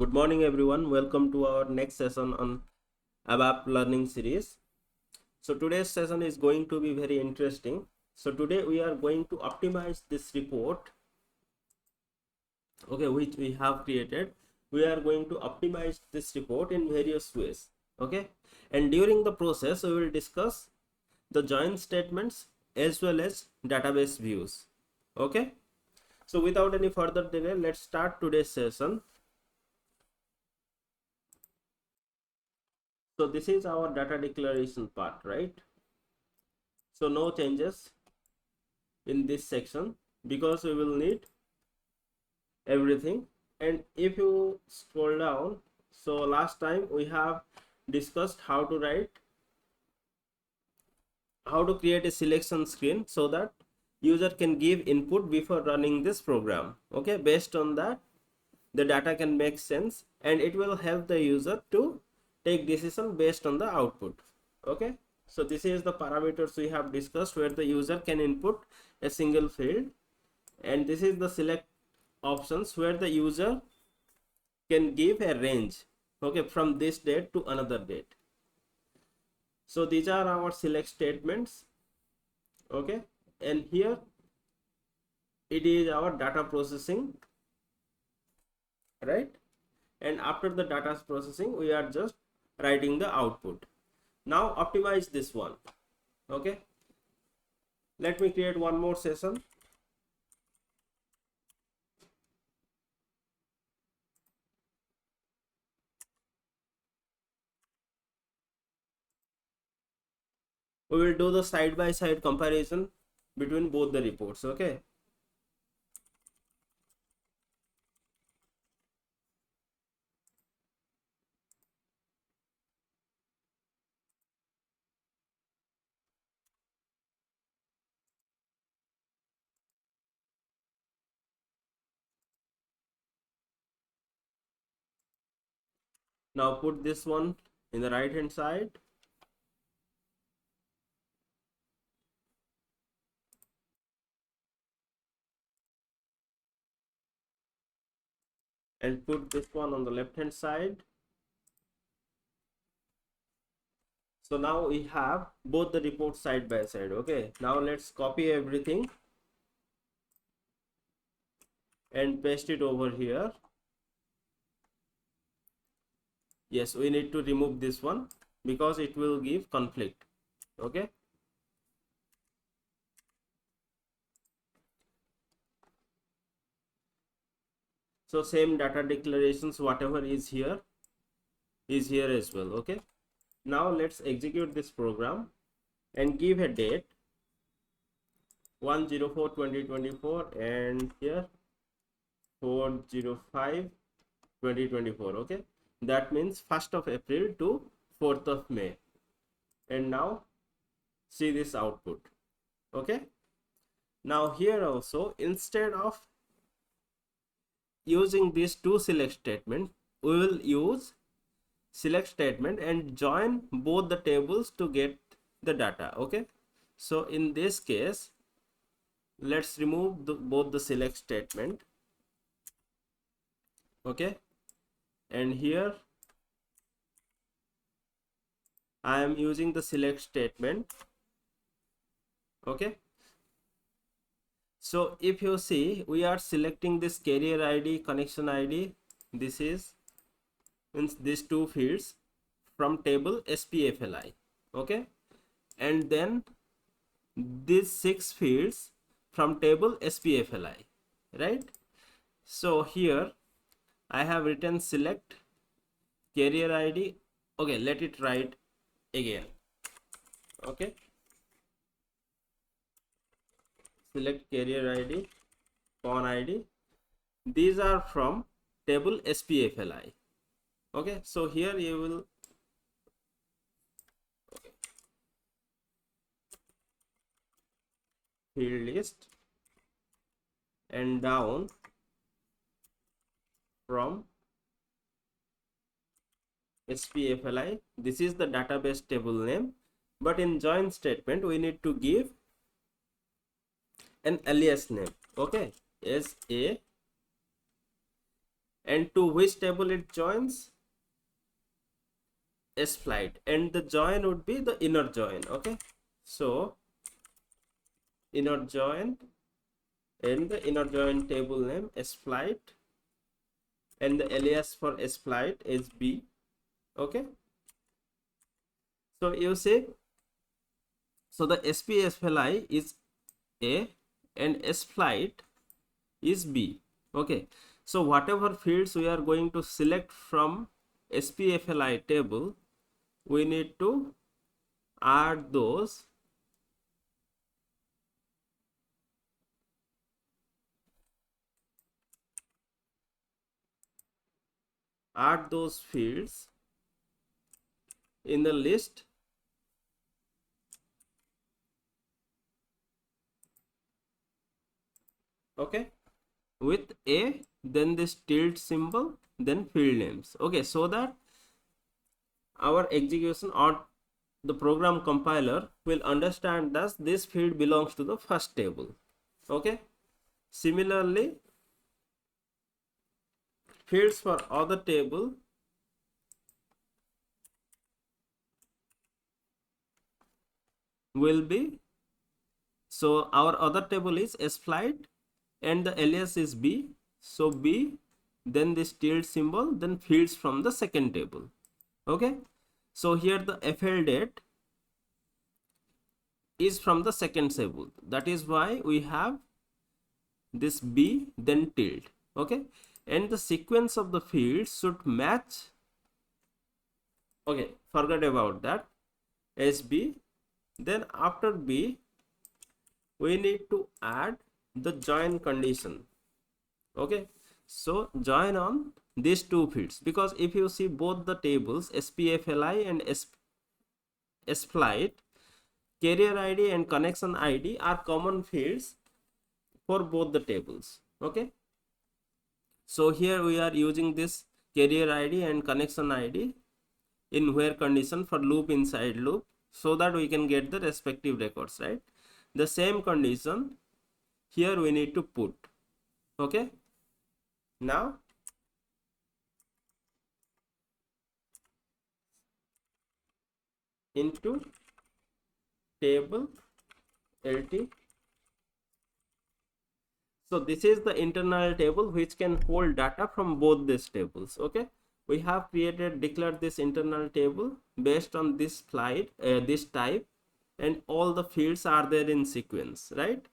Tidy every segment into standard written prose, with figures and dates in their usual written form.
Good morning everyone. Welcome to our next session on ABAP learning series. So today's session is going to be very interesting. So today we are going to optimize this report, which we have created. We are going to optimize this report in various ways. And during the process we will discuss the join statements as well as database views. So without any further delay, let's start today's session. So this is our data declaration part, right? So no changes in this section because we will need everything. And if you scroll down, so last time we have discussed how to create a selection screen so that user can give input before running this program. Based on that, the data can make sense and it will help the user to take decision based on the output. So this is the parameters we have discussed, where the user can input a single field, and this is the select options where the user can give a range from this date to another date. So these are our select statements. And here it is our data processing, right? And after the data processing, we are just writing the output. Now optimize this one. Let me create one more session. We will do the side by side comparison between both the reports. Now put this one in the right hand side. And put this one on the left hand side. So now we have both the reports side by side. Now let's copy everything and paste it over here. Yes, we need to remove this one because it will give conflict. So same data declarations, whatever is here as well. Now let's execute this program and give a date 1/04/2024 and here 4/05/2024. That means 1st of April to 4th of May. And now see this output. Now here also, instead of using these two select statements, we will use select statement and join both the tables to get the data. So in this case, let's remove both the select statement. And here I am using the select statement. So if you see, we are selecting this carrier ID, connection ID. This is means these two fields from table SPFLI. And then these 6 fields from table SPFLI, right? So here I have written select carrier ID. Let it write again. Select carrier ID, con ID. These are from table SPFLI. So here you will field list and down from SPFLI. This is the database table name, but in join statement we need to give an alias name. As a and to which table it joins? Split, and the join would be the inner join. Okay, so inner join, and the inner join table name split, and the alias for split is B. Okay, so you see, so the SPFLI is A and split is B. Okay, so whatever fields we are going to select from SPFLI table, we need to add those fields in the list. Okay, with A, then this tilde symbol, then field names. Okay, so that our execution or the program compiler will understand that this field belongs to the first table. Okay, similarly, fields for other table will be, so our other table is split and the alias is B, so B, then this tilde symbol, then fields from the second table. Okay, so here the FL date is from the second table, that is why we have this B then tilde. Okay, and the sequence of the fields should match. Okay, forget about that, SB, then after B we need to add the join condition. Okay, so join on these two fields, because if you see both the tables SPFLI and split, carrier ID and connection ID are common fields for both the tables. Okay, so here we are using this carrier ID and connection ID in where condition for loop inside loop, so that we can get the respective records, right? The same condition here we need to put. Okay, now into table LT. So this is the internal table which can hold data from both these tables. Okay, we have declared this internal table based on this slide, this type, and all the fields are there in sequence, right?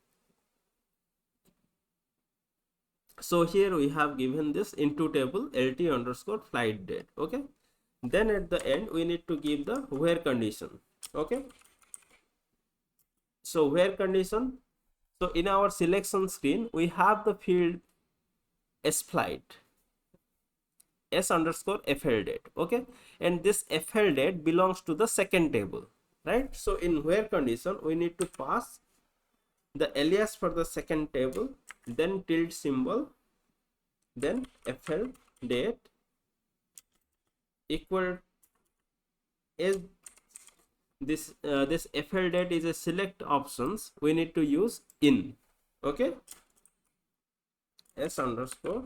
So here we have given this into table LT underscore flight date. Okay, then at the end we need to give the where condition. Okay, so where condition, so in our selection screen we have the field split s underscore fl date. Okay, and this fl date belongs to the second table, right? So in where condition we need to pass the alias for the second table, then tilde symbol, then fl date equal is this this fl date is a select options, we need to use in. Okay, s underscore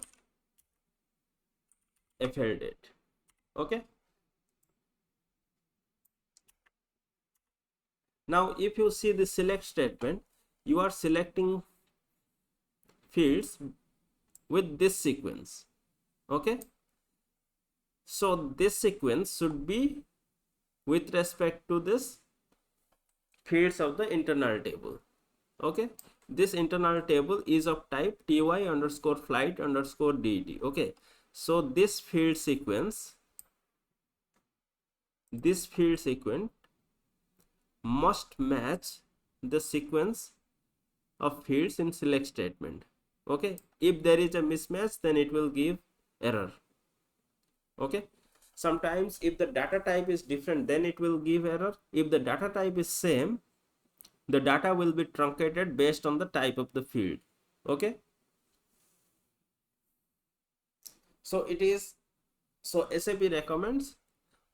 fl date. Okay, now if you see the select statement, you are selecting fields with this sequence. Okay, so this sequence should be with respect to this fields of the internal table. Okay, this internal table is of type ty underscore flight underscore det. Okay, so this field sequence must match the sequence of fields in select statement. Okay, if there is a mismatch, then it will give error. Okay, sometimes if the data type is different, then it will give error. If the data type is same, the data will be truncated based on the type of the field. Okay, so it is, so SAP recommends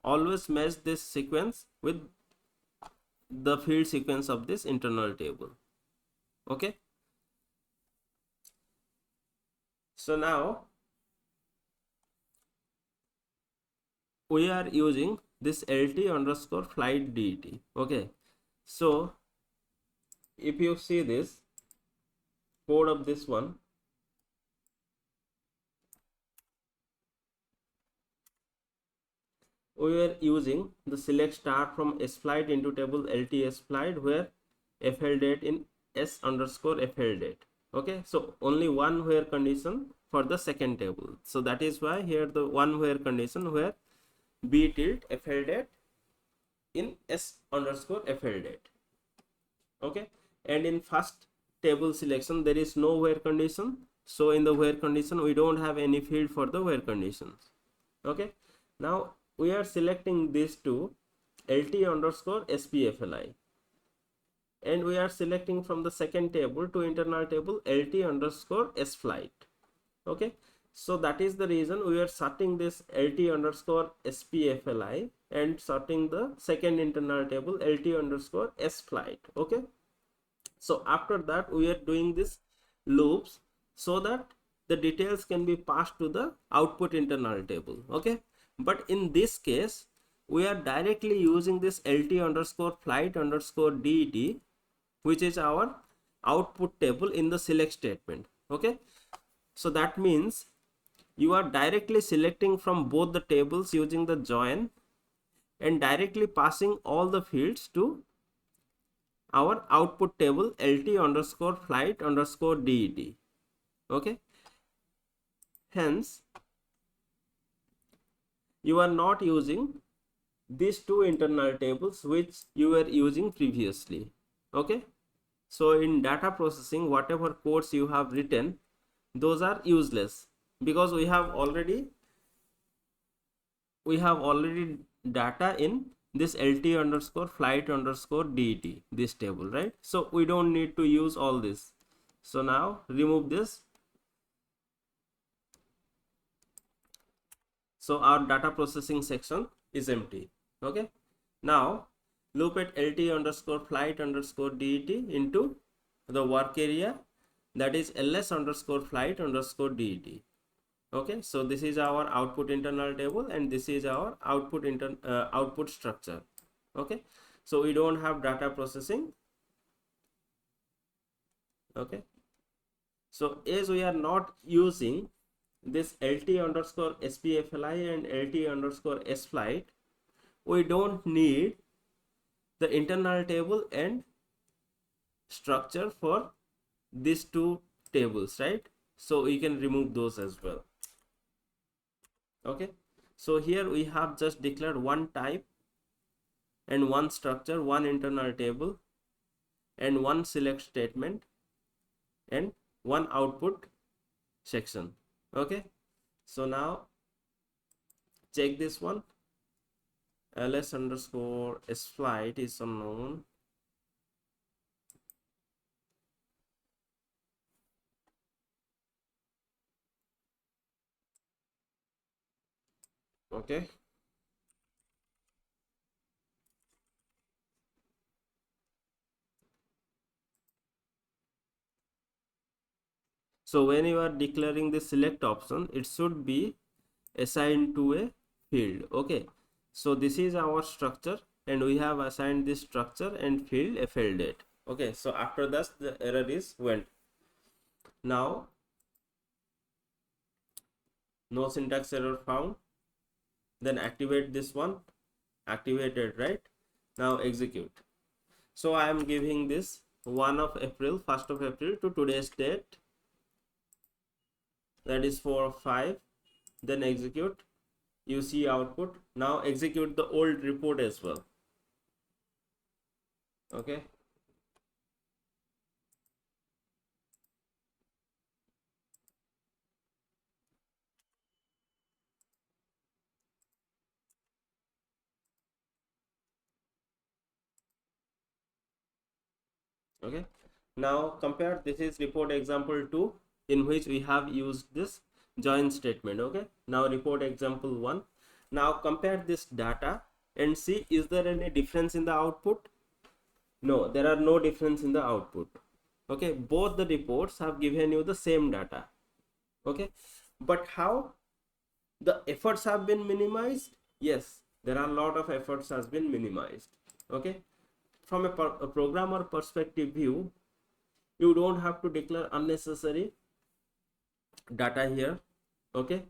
always match this sequence with the field sequence of this internal table. Okay, so now we are using this lt underscore flight det. Okay, so if you see this code of this one, we were using the select start from s flight into table lt s flight where fl date in s underscore fl date. Okay, so only one where condition for the second table, so that is why here the one where condition where b tilde fl date in s underscore fl date. Okay, and in first table selection there is no where condition, so in the where condition we don't have any field for the where conditions. Okay, now we are selecting these two lt underscore spfli, and we are selecting from the second table to internal table lt underscore s flight. Okay, so that is the reason we are sorting this lt underscore spfli and sorting the second internal table lt underscore s flight. Okay, so after that we are doing this loops so that the details can be passed to the output internal table. Okay, but in this case we are directly using this lt underscore flight underscore det, which is our output table in the select statement. Okay, so that means you are directly selecting from both the tables using the join and directly passing all the fields to our output table lt underscore flight underscore det. Okay, hence you are not using these two internal tables which you were using previously. Okay, so in data processing whatever codes you have written, those are useless because we have already data in this lt underscore flight underscore det, this table, right? So we don't need to use all this. So now remove this. So our data processing section is empty. Okay, now loop at lt underscore flight underscore det into the work area, that is ls underscore flight underscore det. Okay, so this is our output internal table and this is our output structure. Okay, so we don't have data processing. Okay, so as we are not using this lt underscore spfli and lt underscore s flight, we don't need the internal table and structure for these two tables, right? So we can remove those as well. Okay, so here we have just declared one type and one structure, one internal table and one select statement and one output section. Okay, so now check this one, ls underscore s flight is unknown. Okay, so when you are declaring the select option, it should be assigned to a field. Okay, so this is our structure and we have assigned this structure and field fl date. Okay, so after that the error is went. Now no syntax error found, then activate this one, activated, right? Now execute. So I am giving this 1 of April, 1st of April to today's date, that is 4 of 5, then execute. You see output. Now execute the old report as well. Okay, okay, now compare. This is report example 2 in which we have used this join statement. Okay, now report example 1. Now compare this data and see, is there any difference in the output? No, there are no difference in the output. Okay, both the reports have given you the same data. Okay, but how the efforts have been minimized? yes, there are a lot of efforts has been minimized. Okay, from a programmer perspective view, you don't have to declare unnecessary data here. Okay,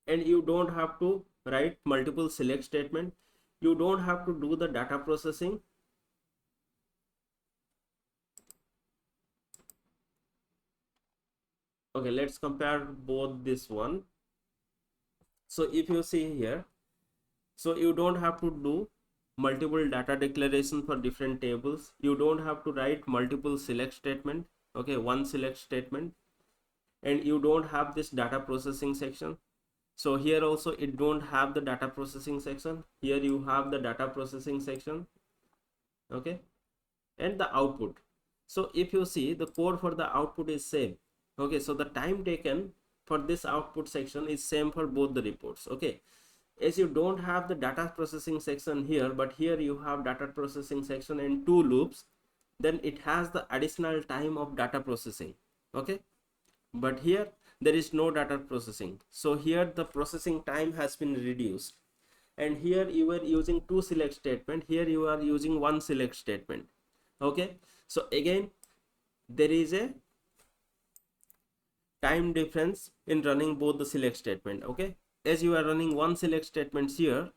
and you don't have to write multiple select statement. You don't have to do the data processing. Okay, let's compare both this one. So if you see here, so you don't have to do multiple data declaration for different tables. You don't have to write multiple select statement. Okay, one select statement. And you don't have this data processing section. So here also it don't have the data processing section. Here you have the data processing section. Okay, and the output. So if you see, the code for the output is same. Okay, so the time taken for this output section is same for both the reports. Okay, as you don't have the data processing section here, but here you have data processing section and two loops, then it has the additional time of data processing. Okay, but here there is no data processing, so here the processing time has been reduced. And here you were using two select statement, here you are using one select statement. Okay, so again there is a time difference in running both the select statement. Okay, as you are running one select statement here,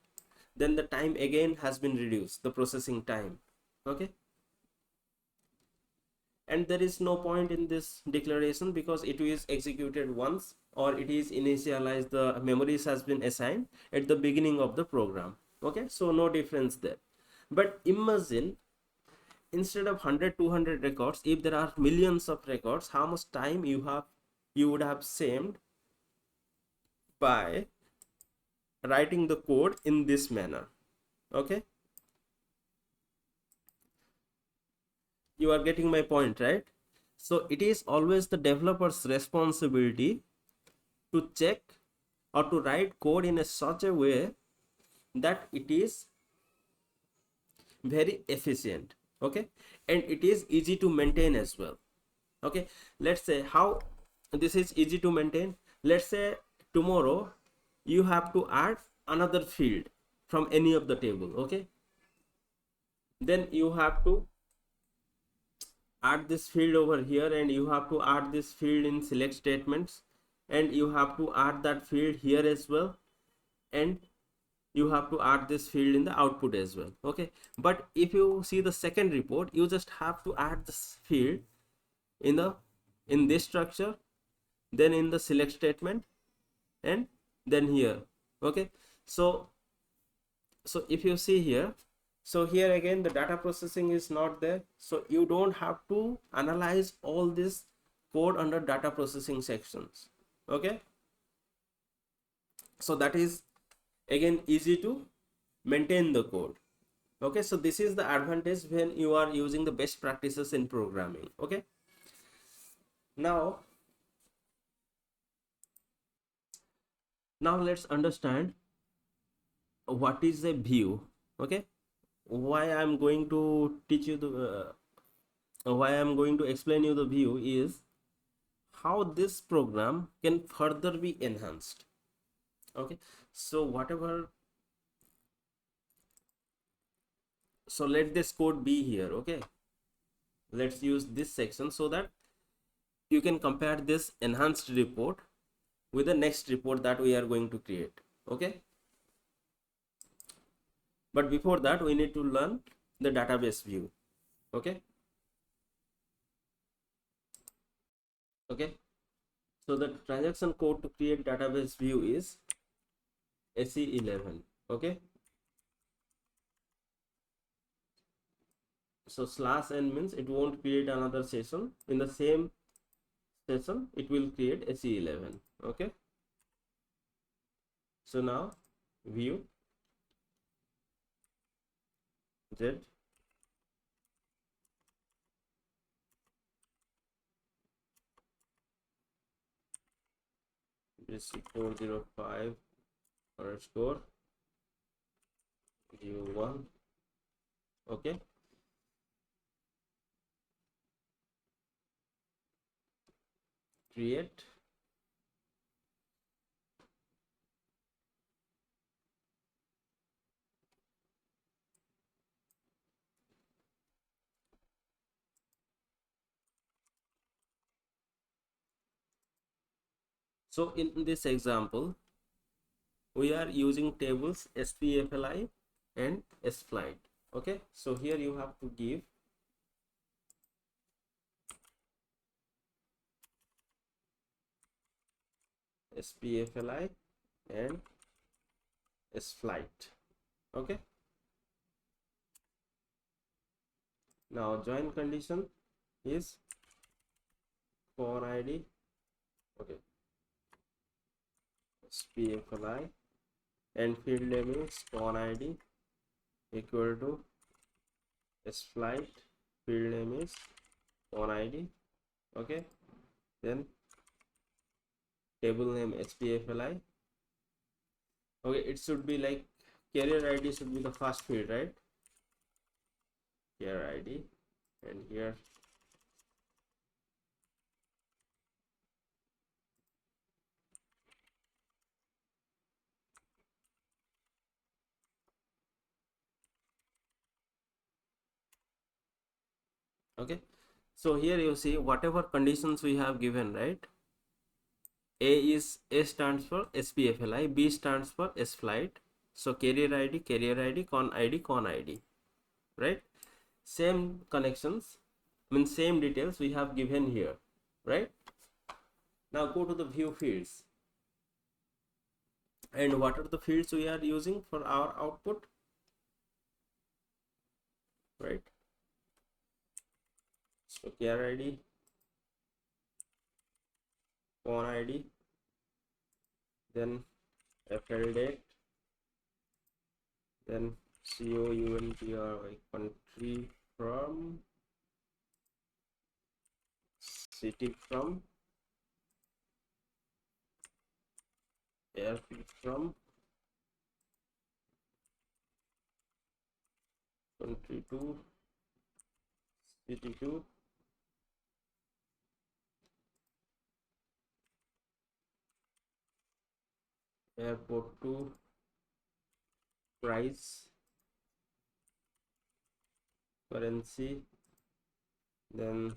then the time again has been reduced, the processing time. Okay, and there is no point in this declaration because it is executed once, or it is initialized, the memories has been assigned at the beginning of the program. Okay, so no difference there. But imagine, instead of 100 200 records, if there are millions of records, how much time you would have saved by writing the code in this manner. Okay, you are getting my point, right? So it is always the developer's responsibility to check or to write code in a such a way that it is very efficient. Okay, and it is easy to maintain as well. Okay, let's say how this is easy to maintain. Let's say tomorrow you have to add another field from any of the table. Okay, then you have to add this field over here, and you have to add this field in select statements, and you have to add that field here as well, and you have to add this field in the output as well. Okay, but if you see the second report, you just have to add this field in the in this structure, then in the select statement, and then here. Okay, so if you see here, so here again the data processing is not there, so you don't have to analyze all this code under data processing sections. Okay, so that is again easy to maintain the code. Okay, so this is the advantage when you are using the best practices in programming. Okay, now let's understand what is a view. Okay, why I'm going to teach you the why I'm going to explain you the view is how this program can further be enhanced. Okay, so whatever, so let this code be here. Okay, let's use this section so that you can compare this enhanced report with the next report that we are going to create. Okay, but before that we need to learn the database view. Okay, so the transaction code to create database view is SE11. Okay, so /n means it won't create another session, in the same session it will create SE11. Okay, so now view z is 405 underscore view 1. Okay, create So in this example, we are using tables SPFLI and SFlight. Okay, so here you have to give SPFLI and SFlight. Okay, now join condition is con ID. Okay, SPFLI and field name is con ID equal to SFlight, field name is con ID. Okay, then table name SPFLI. Okay, it should be like carrier ID should be the first field, right? Carrier ID, and here okay, so here you see whatever conditions we have given, right? A stands for SPFLI, B stands for SFlight, so carrier ID, con ID, right? Same connections, means same details we have given here, right? Now go to the view fields, and what are the fields we are using for our output, right? So carrier ID, con ID, then FL date, then COUNTRY, country from, city from, airfield from, country to, city to, airport to, price, currency, then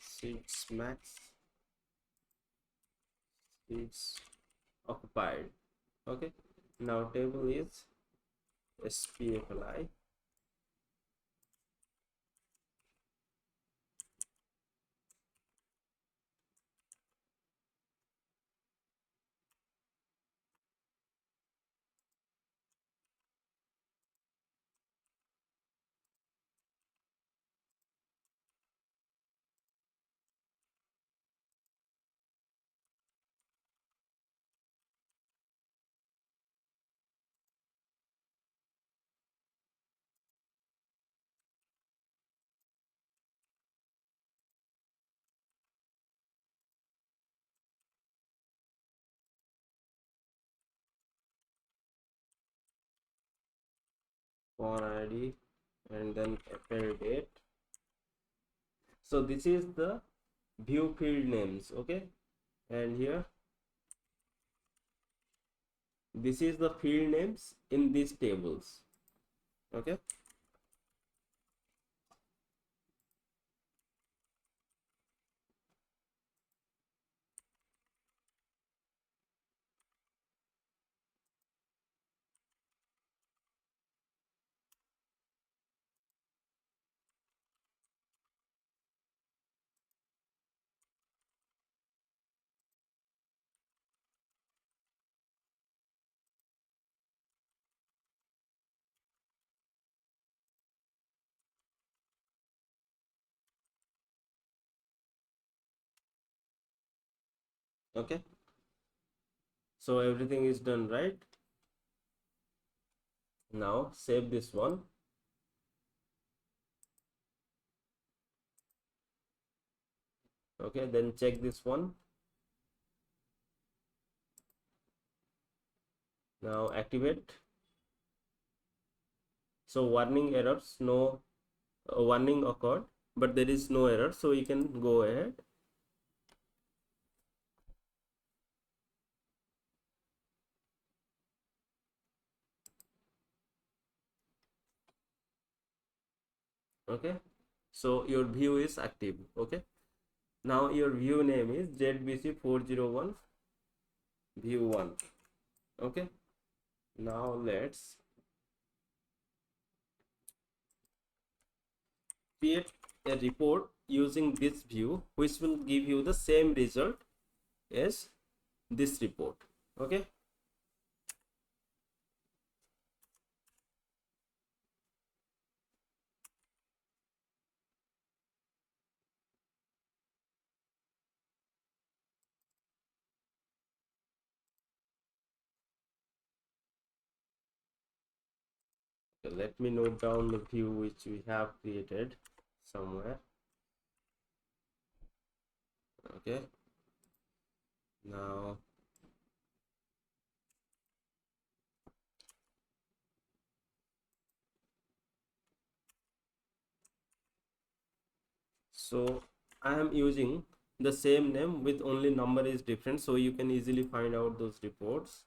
seats max, seats occupied. Okay, now table is SPFLI, con ID, and then FL date. So this is the view field names. Okay, and here this is the field names in these tables. Okay, okay, so everything is done, right? Now save this one. Okay, then check this one. Now activate. So warning errors, no warning occurred, but there is no error, so we can go ahead. Okay, so your view is active. Okay, now your view name is ZBC 401 view 1. Okay, now let's create a report using this view, which will give you the same result as this report. Okay, so let me note down the view which we have created somewhere. Okay, now so I am using the same name with only number is different, so you can easily find out those reports.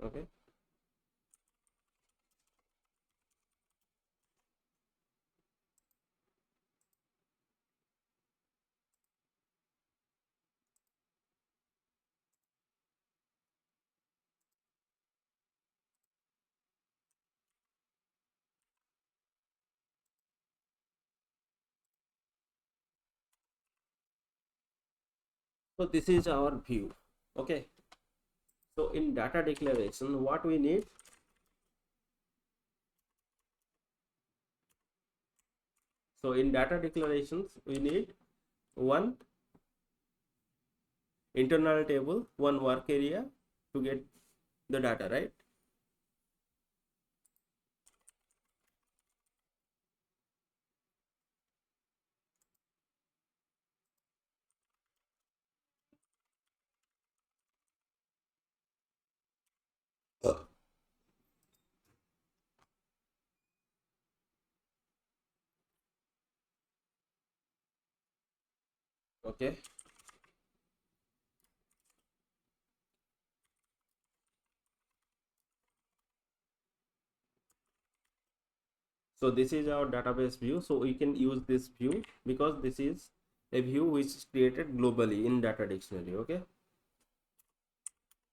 Okay, so this is our view. Okay, so in data declaration, what we need, so in data declarations we need one internal table, one work area to get the data, right? Okay, so this is our database view, so we can use this view because this is a view which is created globally in data dictionary. Okay,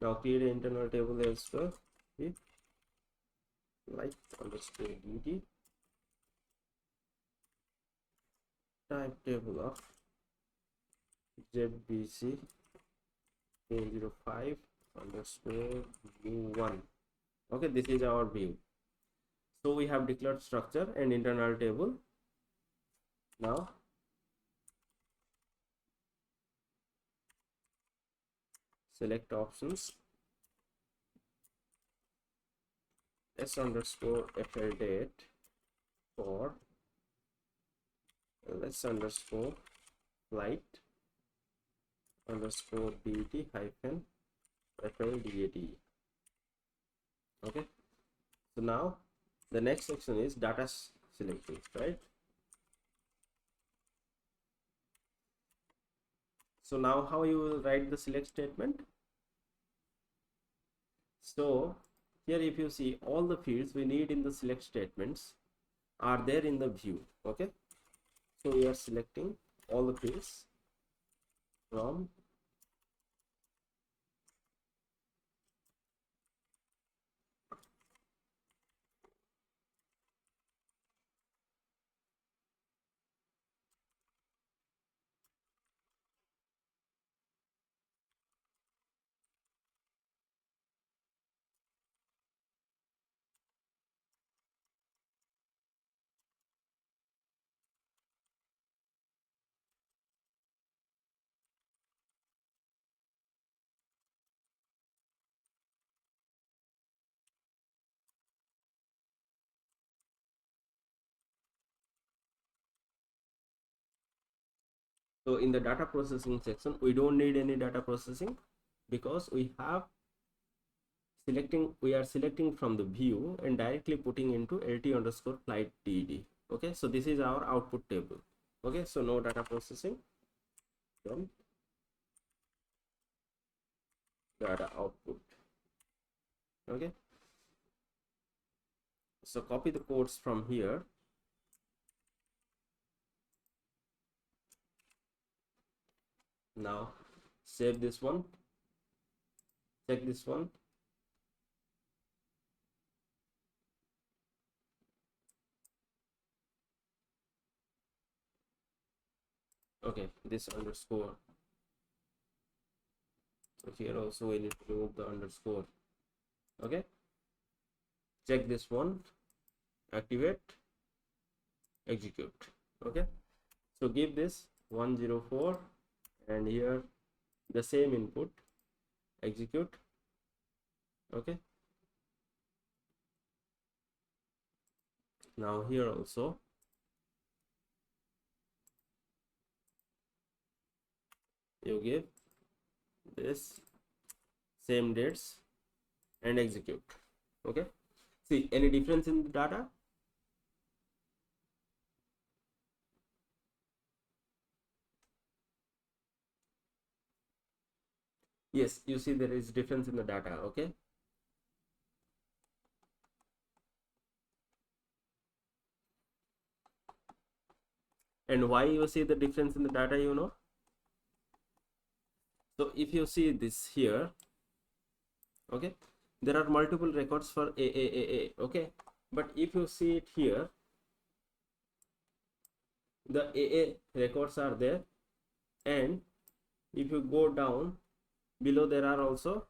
now create an internal table as well with like underscore dt type table of zbc 005 underscore view1. Okay, this is our view. So we have declared structure and internal table. Now select options, s underscore fl date for s underscore flight underscore det hyphen fl dat. Okay, so now the next section is data selecting, right? So now how you will write the select statement? So here if you see, all the fields we need in the select statements are there in the view. Okay, so we are selecting all the fields from so in the data processing section we don't need any data processing because we are selecting from the view and directly putting into lt underscore flight ded. Okay, so this is our output table. Okay, so no data processing, then data output. Okay, so copy the codes from here. Now save this one check this one. Okay, this underscore. So here also we need to remove the underscore. Okay, check this one, activate, execute. Okay, so give this 104 and here the same input, execute. Okay, now here also you give this same dates and execute. Okay, see any difference in the data? Yes, you see there is difference in the data. Okay, and why you see the difference in the data, you know? So if you see this here, okay, there are multiple records for A. Okay, but if you see it here, the AA records are there, and if you go down below there are also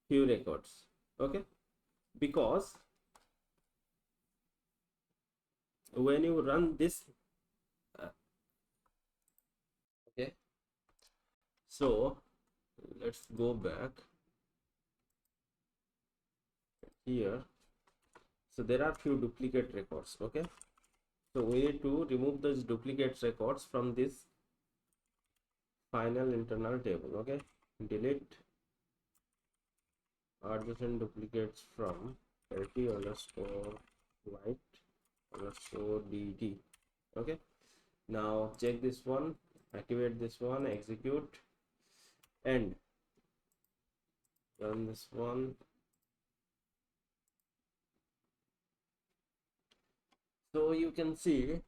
few records. Okay, because when you run this okay, so let's go back here. So there are few duplicate records. Okay, so we need to remove those duplicate records from this final internal table. Okay, delete adjacent duplicates from lt underscore white underscore dt. Okay, now check this one, activate this one, execute, and run this one. So you can see,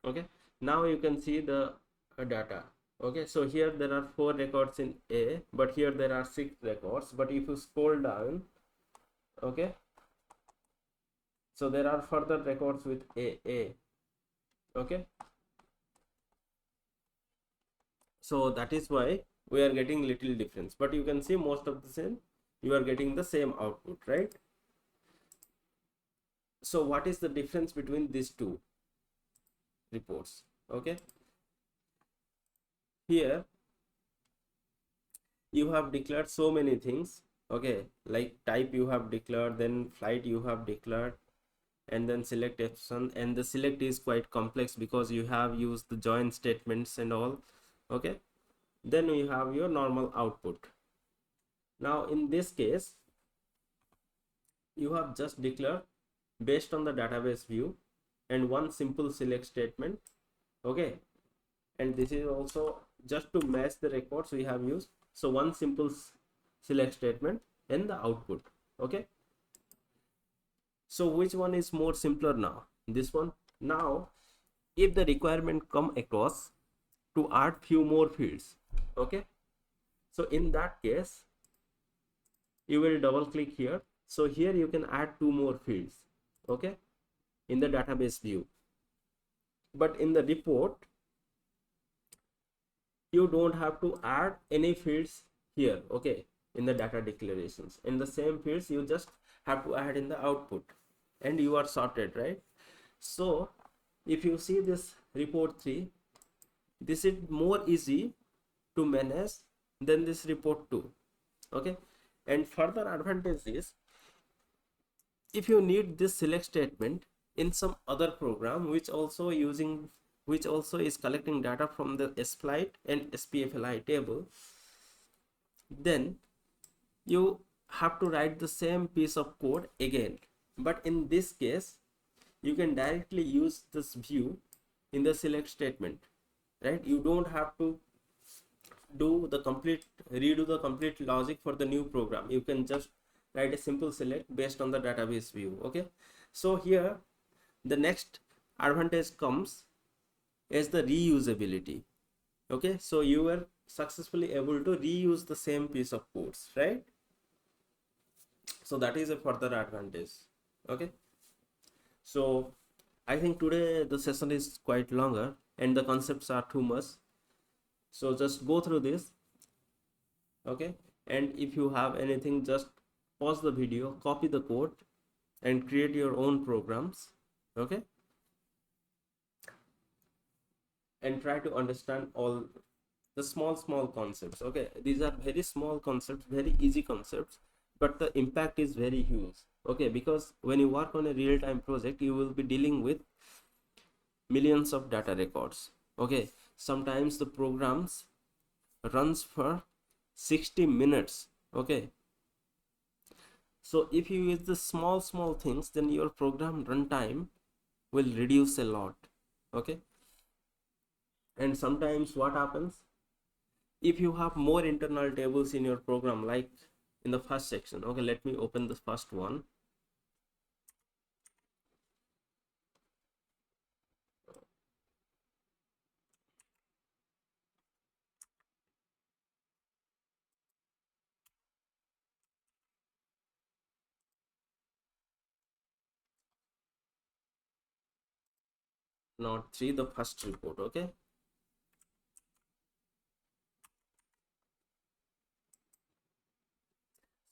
okay, now you can see the data. Okay, so here there are 4 records in A, but here there are 6 records. But if you scroll down, okay, so there are further records with A. Okay, so that is why we are getting little difference, but you can see most of the same, you are getting the same output, right? So what is the difference between these two reports? Okay, here you have declared so many things. Okay, like type you have declared, then flight you have declared, and then select option, and the select is quite complex because you have used the join statements and all. Okay, then we have your normal output. Now in this case you have just declared based on the database view and one simple select statement. Okay, and this is also just to match the records we have used, so one simple select statement and the output. Okay, so which one is more simpler now? This one. Now if the requirement come across to add few more fields, okay, so in that case you will double click here. So here you can add 2 more fields, okay, in the database view, but in the report you don't have to add any fields here. Okay, in the data declarations, in the same fields you just have to add in the output and you are sorted, right? So if you see this report 3, this is more easy to manage than this report 2. Okay, and further advantage is, if you need this select statement in some other program which also is collecting data from the SFlight and SPFLI table, then you have to write the same piece of code again. But in this case you can directly use this view in the select statement, right? You don't have to redo the complete logic for the new program. You can just write a simple select based on the database view. Okay, so here the next advantage comes as the reusability. Okay, so your successfully able to reuse the same piece of codes, right? So that is a further advantage. Okay, so I think today the session is quite longer and the concepts are too much, so just go through this. Okay, and if you have anything, just pause the video, copy the code and create your own programs. Okay, and try to understand all the small concepts. Okay, these are very small concepts, very easy concepts, but the impact is very huge. Okay, because when you work on a real-time project, you will be dealing with millions of data records. Okay, sometimes the programs runs for 60 minutes. Okay, so if you use the small things, then your program runtime will reduce a lot. Okay, and sometimes what happens, if you have more internal tables in your program, like in the first section. Okay, let me open the first one. Not 3, the first report. Okay,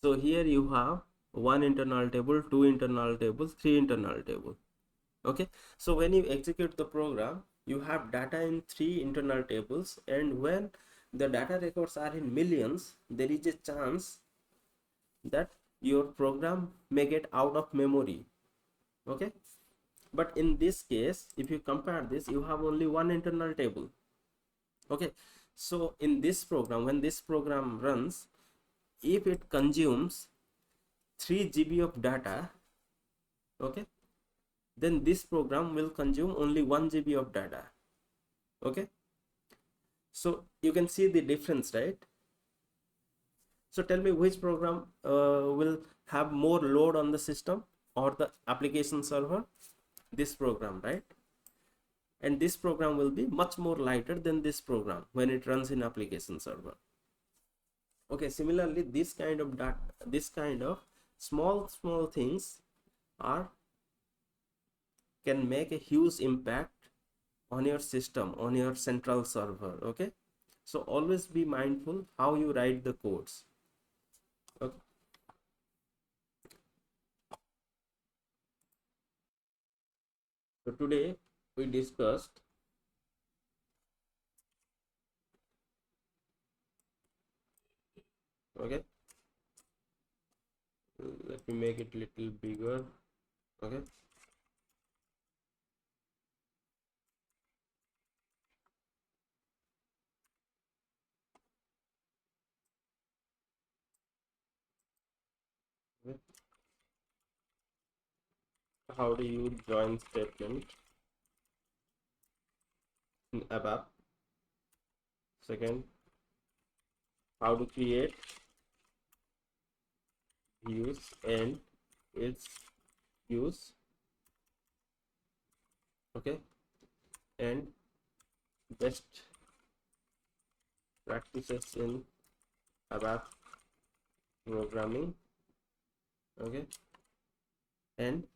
so here you have one internal table, two internal tables, three internal table. Okay, so when you execute the program, you have data in 3 internal tables, and when the data records are in millions, there is a chance that your program may get out of memory. Okay, but in this case, if you compare this, you have only one internal table. Okay, so in this program, when this program runs, if it consumes 3 GB of data, okay, then this program will consume only 1 GB of data. Okay, so you can see the difference, right? So tell me, which program will have more load on the system or the application server? This program, right? And this program will be much more lighter than this program when it runs in application server. Okay, similarly, this kind of data, this kind of small things are can make a huge impact on your system, on your central server. Okay, so always be mindful how you write the codes. Okay, so today we discussed okay, let me make it little bigger. Okay, how do you join statement in ABAP? Second, how to create views and its use. Okay, and best practices in ABAP programming. Okay, and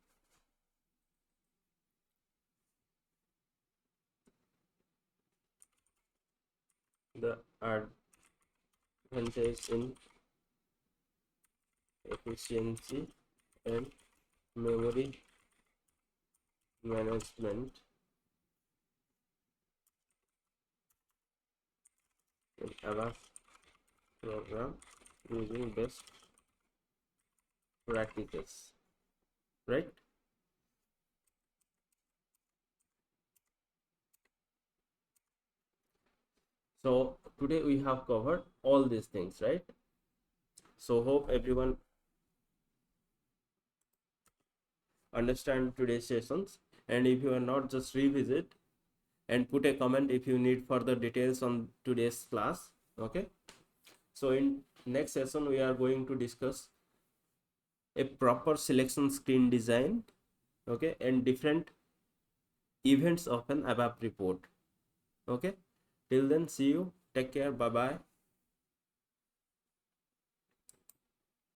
the advantage in efficiency and memory management in ABAP program using best practices, right? So today we have covered all these things, right? So hope everyone understand today's sessions, and if you are not, just revisit and put a comment if you need further details on today's class. Okay, so in next session we are going to discuss a proper selection screen design, okay, and different events of an ABAP report. Okay, till then, see you. Take care. Bye bye.